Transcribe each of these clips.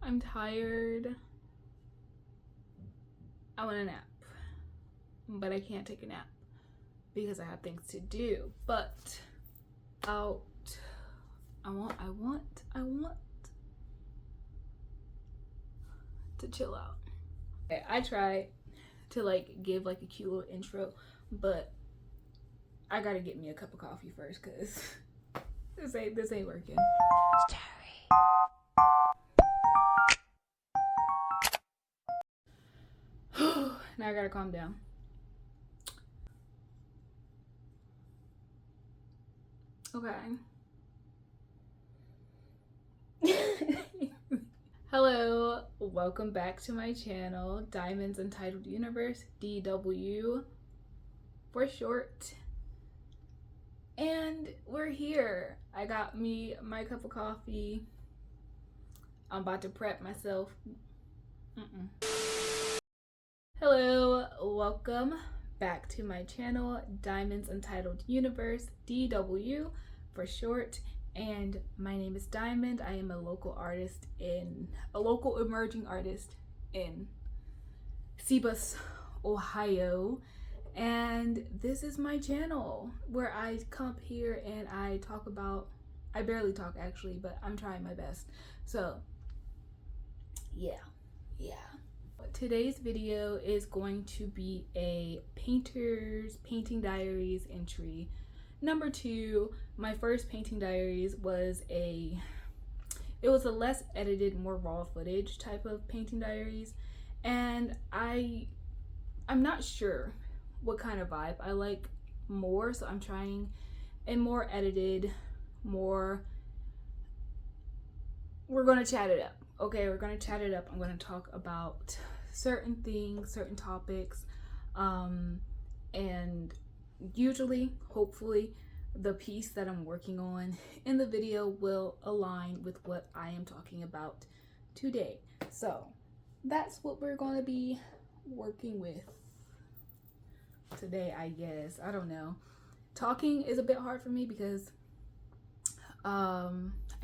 I'm tired. I want a nap, but I can't take a nap because I have things to do. But I want to chill out. Okay, I tried to like give like a cute little intro, but I gotta get me a cup of coffee first because this ain't working. Now I gotta calm down. Okay. Hello, welcome back to my channel, Diamonds Untitled Universe, DW for short. And we're here. I got me my cup of coffee. I'm about to prep myself. Hello, welcome back to my channel, Diamonds Untitled Universe, DW for short. And my name is Diamond. I am a local emerging artist in Cebus, Ohio. And this is my channel where I come up here and I talk about, I barely talk actually, but I'm trying my best. So yeah. Today's video is going to be a painting diaries entry. Number 2, my first painting diaries was it was a less edited, more raw footage type of painting diaries, and I'm not sure what kind of vibe I like more, so I'm trying a more edited, we're gonna chat it up. Okay, we're gonna chat it up. I'm gonna talk about certain things, certain topics, and usually, hopefully, the piece that I'm working on in the video will align with what I am talking about today. So that's what we're going to be working with today, I guess. I don't know. Talking is a bit hard for me because I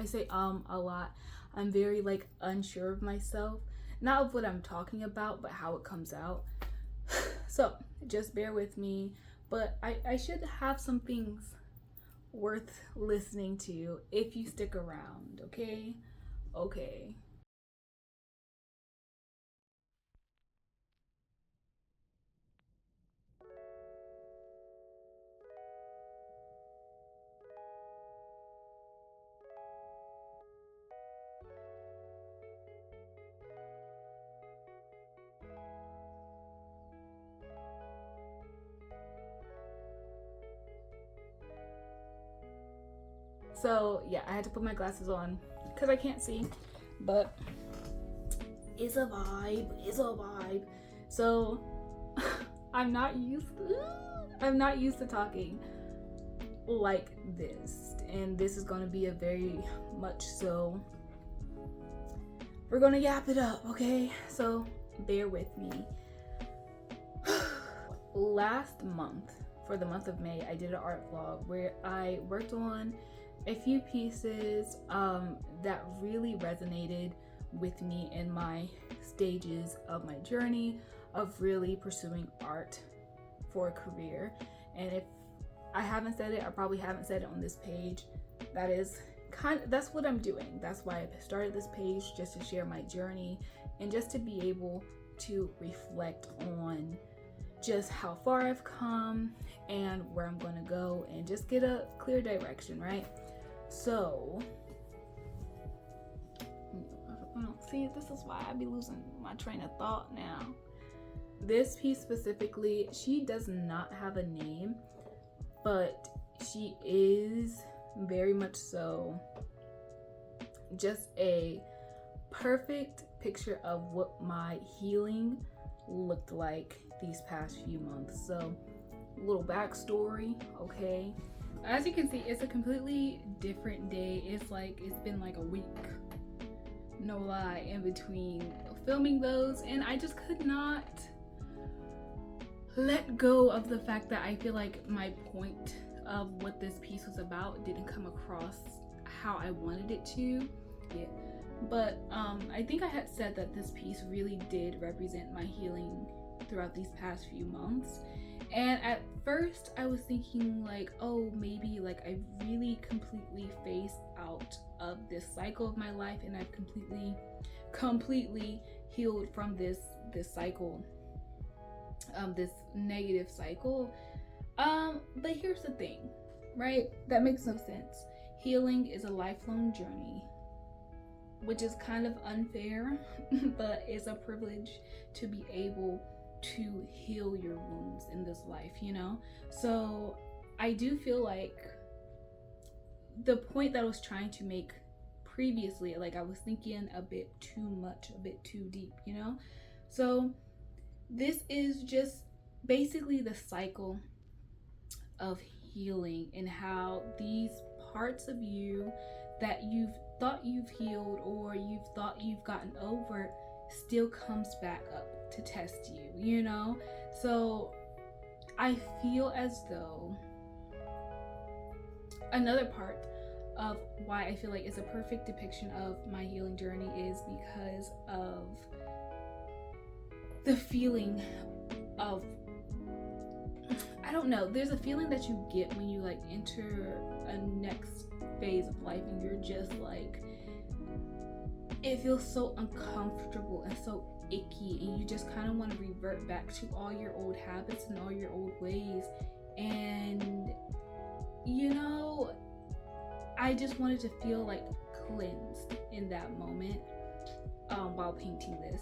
say a lot. I'm very like unsure of myself, not of what I'm talking about, but how it comes out. So just bear with me. But I should have some things worth listening to if you stick around, okay? Okay. So yeah, I had to put my glasses on because I can't see, but it's a vibe. So I'm not used to talking like this, and this is going to be a very much so, we're going to yap it up, okay? So bear with me. Last month, for the month of May, I did an art vlog where I worked on a few pieces that really resonated with me in my stages of my journey of really pursuing art for a career. And if I haven't said it, I probably haven't said it on this page. That's what I'm doing. That's why I started this page, just to share my journey and just to be able to reflect on just how far I've come and where I'm going to go and just get a clear direction, right? So, see, this is why I be losing my train of thought now. This piece specifically, she does not have a name, but she is very much so just a perfect picture of what my healing looked like these past few months. So, a little backstory, okay? As you can see, it's a completely different day. It's been like a week, no lie, in between filming those, and I just could not let go of the fact that I feel like my point of what this piece was about didn't come across how I wanted it to. Yeah. But I think I had said that this piece really did represent my healing throughout these past few months. And at first I was thinking like, oh, maybe like I really completely phased out of this cycle of my life, and I've completely healed from this cycle, this negative cycle. But here's the thing, right? That makes no sense. Healing is a lifelong journey, which is kind of unfair, but it's a privilege to be able to heal your wounds in this life, you know? So I do feel like the point that I was trying to make previously, like I was thinking a bit too much, a bit too deep, you know? So this is just basically the cycle of healing, and how these parts of you that you've thought you've healed or you've thought you've gotten over still comes back up to test you, you know? So I feel as though another part of why I feel like it's a perfect depiction of my healing journey is because of the feeling of, I don't know, there's a feeling that you get when you like enter a next phase of life and you're just like, it feels so uncomfortable and so icky, and you just kind of want to revert back to all your old habits and all your old ways. And you know, I just wanted to feel like cleansed in that moment while painting this.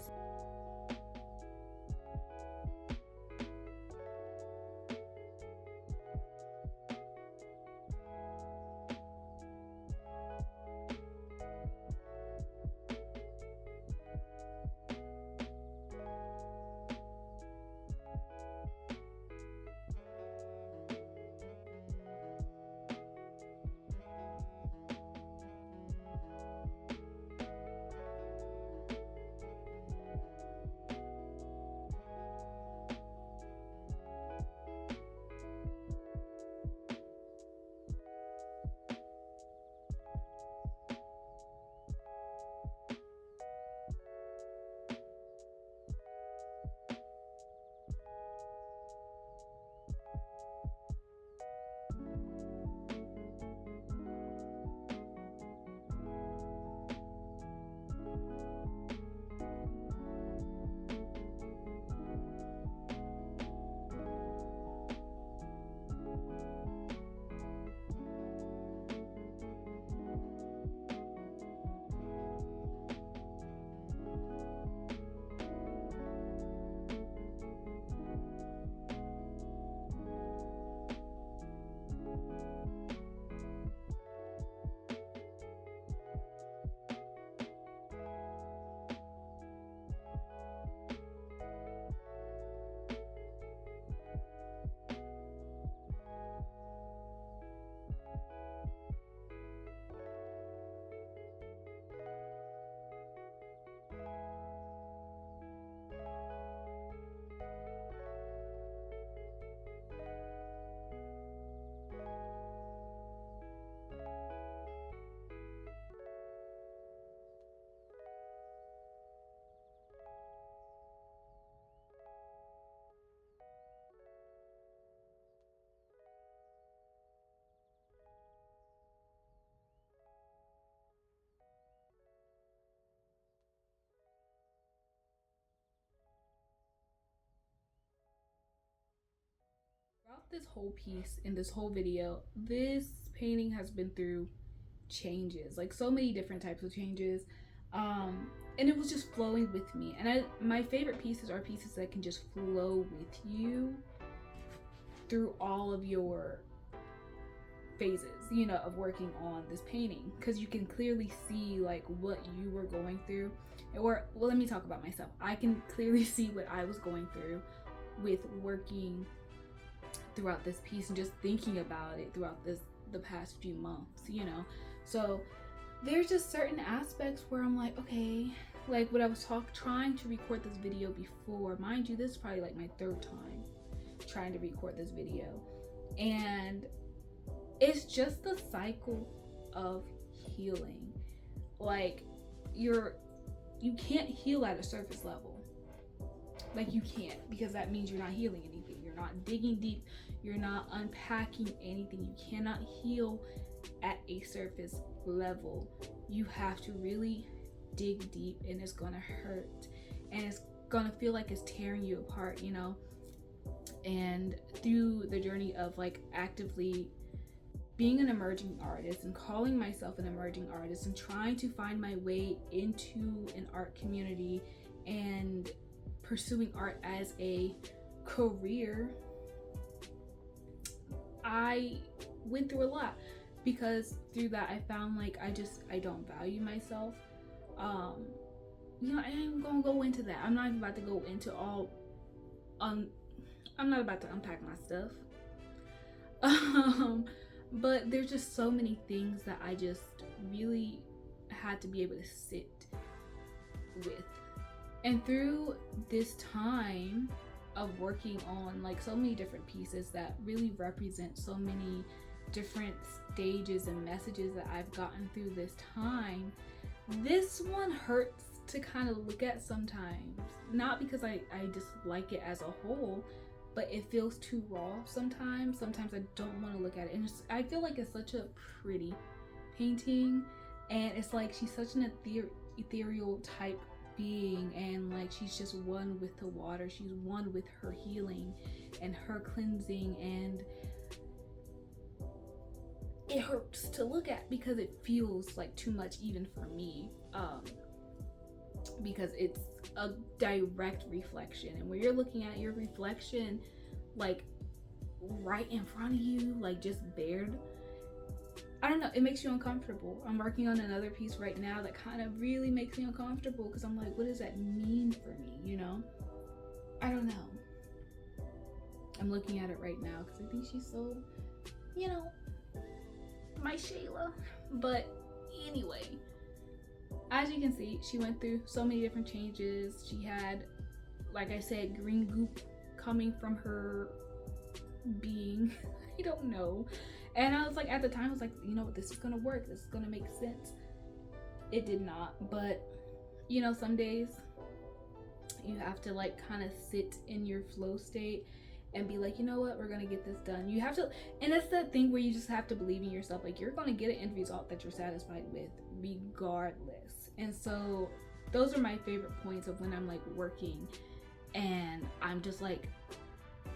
Throughout this whole piece, in this whole video, this painting has been through changes, like so many different types of changes, and it was just flowing with me. And my favorite pieces are pieces that can just flow with you through all of your phases, you know, of working on this painting, because you can clearly see like what you were going through. Or, well, let me talk about myself. I can clearly see what I was going through with working throughout this piece and just thinking about it throughout the past few months, you know. So there's just certain aspects where I'm like, okay, like when I was trying to record this video before, mind you, this is probably like my third time trying to record this video, and it's just the cycle of healing. Like, you can't heal at a surface level. Like, you can't, because that means you're not healing anything. You're not digging deep. You're not unpacking anything. You cannot heal at a surface level. You have to really dig deep, and it's gonna hurt, and it's gonna feel like it's tearing you apart, you know. And through the journey of like actively being an emerging artist and calling myself an emerging artist and trying to find my way into an art community and pursuing art as a career, I went through a lot, because through that I found like I don't value myself. You know, I ain't even gonna go into that. I'm not even about to go into all I'm not about to unpack my stuff. But there's just so many things that I just really had to be able to sit with. And through this time of working on like so many different pieces that really represent so many different stages and messages that I've gotten through this time, this one hurts to kind of look at sometimes. Not because I dislike it as a whole, but it feels too raw sometimes. Sometimes I don't want to look at it. And I feel like it's such a pretty painting, and it's like she's such an ethereal type being, and like she's just one with the water. She's one with her healing and her cleansing, and it hurts to look at because it feels like too much even for me, because it's a direct reflection, and when you're looking at your reflection like right in front of you, like just bared, I don't know, it makes you uncomfortable. I'm working on another piece right now that kind of really makes me uncomfortable, because I'm like, what does that mean for me, you know? I don't know. I'm looking at it right now because I think she's so, you know, my Shayla. But anyway, as you can see, she went through so many different changes. She had, like I said, green goop coming from her being. I don't know. And I was like, at the time, I was like, you know, this is gonna work. This is gonna make sense. It did not. But, you know, some days you have to like kind of sit in your flow state and be like, you know what, we're gonna get this done. You have to, and that's that thing where you just have to believe in yourself. Like, you're gonna get an end result that you're satisfied with regardless. And so those are my favorite points of when I'm like working and I'm just like,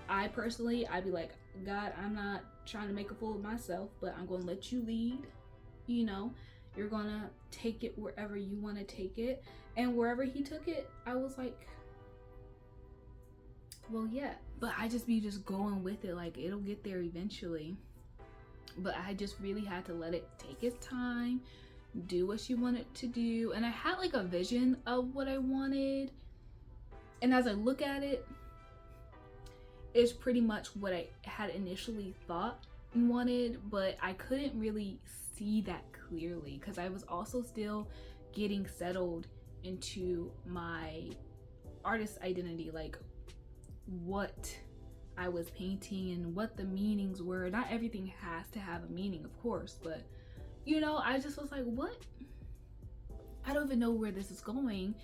I'd be like, God, I'm not trying to make a fool of myself, but I'm gonna let you lead. You know, you're gonna take it wherever you want to take it. And wherever he took it, I was like, well, yeah. But I just be just going with it, like it'll get there eventually. But I just really had to let it take its time, do what she wanted to do. And I had like a vision of what I wanted, and as I look at it, it's pretty much what I had initially thought and wanted, but I couldn't really see that clearly because I was also still getting settled into my artist identity, like what I was painting and what the meanings were. Not everything has to have a meaning, of course, but you know, I just was like, what? I don't even know where this is going,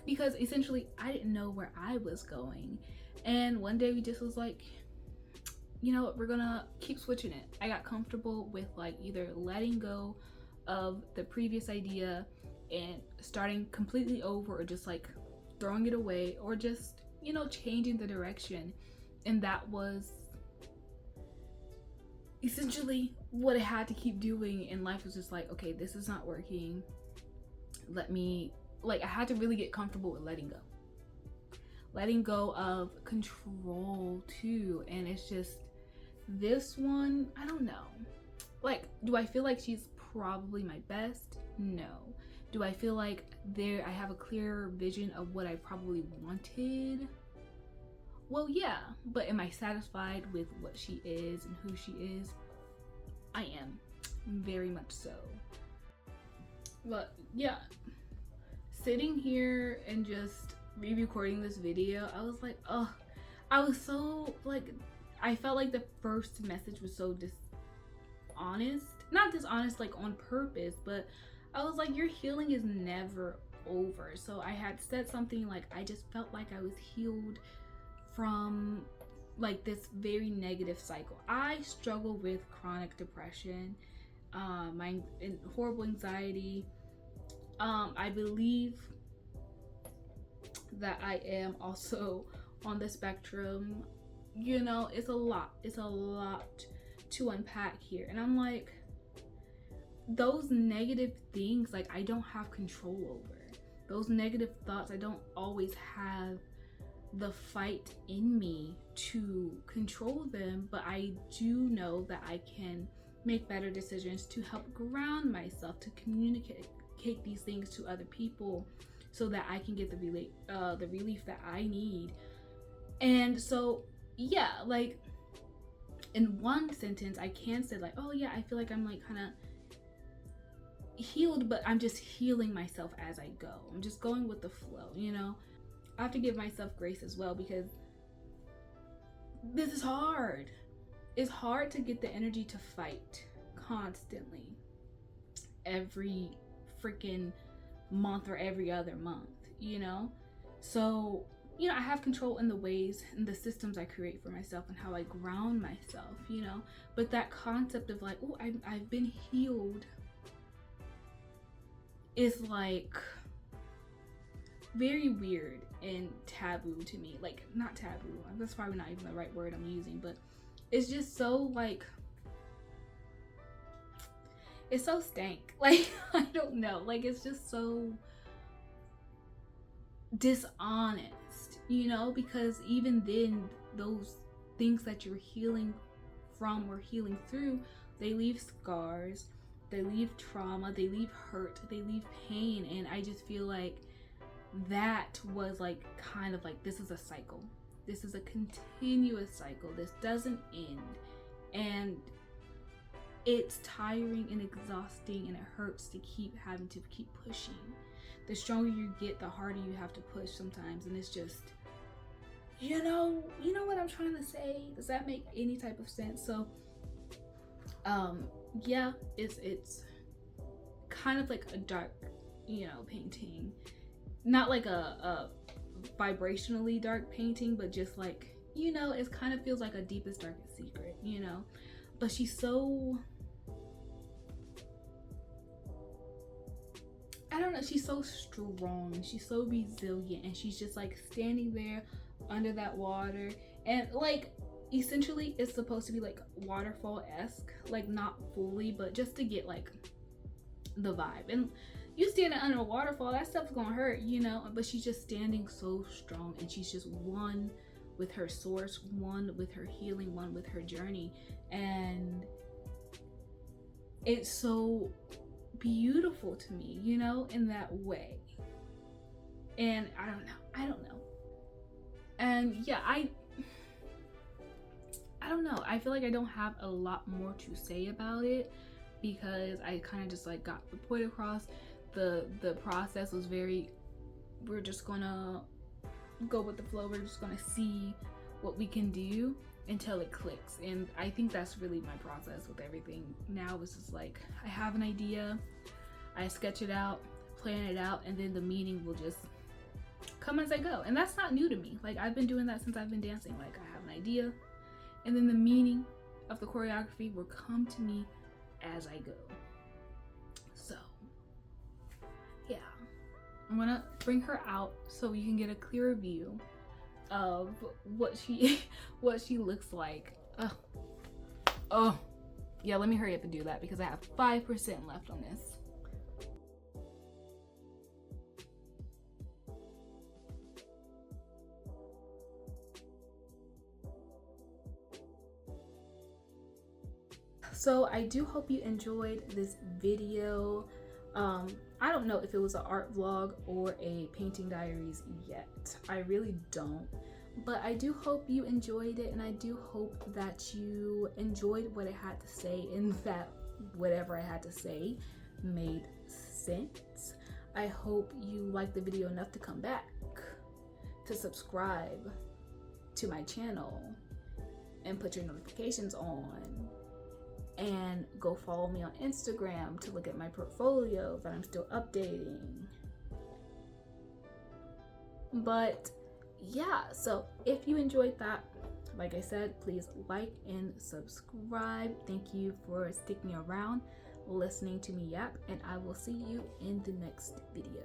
because essentially I didn't know where I was going. And one day we just was like, you know what, we're gonna keep switching it. I got comfortable with like either letting go of the previous idea and starting completely over, or just like throwing it away, or just, you know, changing the direction. And that was essentially what I had to keep doing. And life was just like, okay, this is not working. I had to really get comfortable with letting go of control too. And it's just, this one, I don't know, like, do I feel like she's probably my best? No. Do I feel like I have a clearer vision of what I probably wanted? Well, yeah. But am I satisfied with what she is and who she is? I am, very much so. But yeah, sitting here and just re-recording this video, I was like, oh, I was so like, I felt like the first message was so dishonest. Not dishonest like on purpose, but I was like, your healing is never over. So I had said something like, I just felt like I was healed from like this very negative cycle. I struggle with chronic depression, my horrible anxiety. I believe that I am also on the spectrum. You know, it's a lot to unpack here. And I'm like, those negative things, like, I don't have control over. Those negative thoughts, I don't always have the fight in me to control them, but I do know that I can make better decisions to help ground myself, to communicate these things to other people so that I can get the relief that I need. And so, yeah, like, in one sentence, I can say like, oh yeah, I feel like I'm like kind of healed, but I'm just healing myself as I go. I'm just going with the flow, you know? I have to give myself grace as well, because this is hard. It's hard to get the energy to fight constantly every freaking month or every other month, you know? So, you know, I have control in the ways and the systems I create for myself and how I ground myself, you know? But that concept of like, oh, I've been healed is like very weird and taboo to me. Like, not taboo, that's probably not even the right word I'm using, but it's just so like, it's so stank. Like, I don't know, like, it's just so dishonest, you know? Because even then, those things that you're healing from or healing through, they leave scars, they leave trauma, they leave hurt, they leave pain. And I just feel like that was like kind of like, this is a cycle, this is a continuous cycle, this doesn't end, and it's tiring and exhausting, and it hurts to keep having to keep pushing. The stronger you get, the harder you have to push sometimes. And it's just, you know what I'm trying to say? Does that make any type of sense? So yeah, it's kind of like a dark, you know, painting. Not like a vibrationally dark painting, but just like, you know, it kind of feels like a deepest, darkest secret, you know? But she's so, I don't know, she's so strong, she's so resilient, and she's just like standing there under that water. And like, essentially it's supposed to be like waterfall-esque, like not fully, but just to get like the vibe. And you standing under a waterfall, that stuff's gonna hurt, you know? But she's just standing so strong, and she's just one with her source, one with her healing, one with her journey. And it's so beautiful to me, you know, in that way. And I don't know. And yeah, I don't know. I feel like I don't have a lot more to say about it, because I kind of just like got the point across. The process was very, we're just gonna go with the flow, we're just gonna see what we can do until it clicks. And I think that's really my process with everything now. It's just like, I have an idea, I sketch it out, plan it out, and then the meaning will just come as I go. And that's not new to me. Like, I've been doing that since I've been dancing. Like, I have an idea, and then the meaning of the choreography will come to me as I go. So yeah, I'm gonna bring her out so you can get a clearer view of what she looks like. Oh yeah, let me hurry up and do that, because I have 5% left on this. So I do hope you enjoyed this video. I don't know if it was an art vlog or a painting diaries yet. I really don't. But I do hope you enjoyed it, and I do hope that you enjoyed what I had to say, and that whatever I had to say made sense. I hope you liked the video enough to come back, to subscribe to my channel, and put your notifications on. And go follow me on Instagram to look at my portfolio that I'm still updating. But yeah, so if you enjoyed that, like I said, please like and subscribe. Thank you for sticking around, listening to me yap, and I will see you in the next video.